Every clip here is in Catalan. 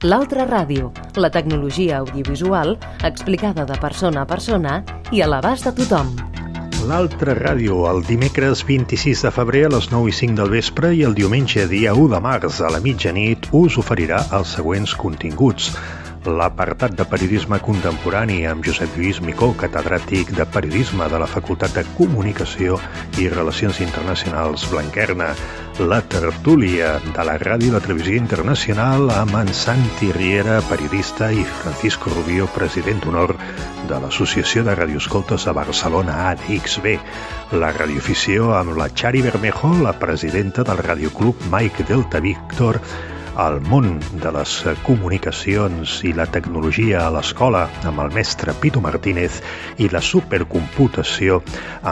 L'Altra Ràdio, la tecnologia audiovisual explicada de persona a persona i a l'abast de tothom. L'Altra Ràdio, el dimecres 26 de febrer a les 9:05 del vespre i el diumenge dia 1 de març a la mitjanit us oferirà els següents continguts. L'apartat de periodisme contemporani amb Josep Lluís Micó, catedràtic de periodisme de la Facultat de Comunicació i Relacions Internacionals Blanquerna. La tertúlia de la ràdio i la televisió internacional amb en Santi Riera, periodista, i Francisco Rubio, president d'honor de l'Associació de Radioescoltes de Barcelona, ADXB. La radioafició amb la Chari Bermejo, la presidenta del Radioclub Mike Delta Víctor, el món de les comunicacions i la tecnologia a l'escola amb el mestre Pitu Martínez i la supercomputació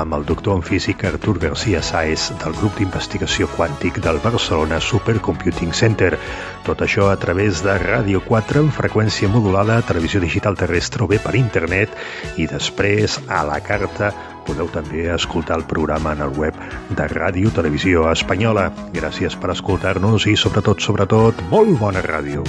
amb el doctor en física Artur García Sáez del grup d'investigació quàntic del Barcelona Supercomputing Center. Tot això a través de Ràdio 4 en freqüència modulada, televisió digital terrestre o bé per internet, i després a la carta podeu també escoltar el programa en el web de Ràdio Televisió Espanyola. Gràcies per escoltar-nos i sobretot, molt bona ràdio.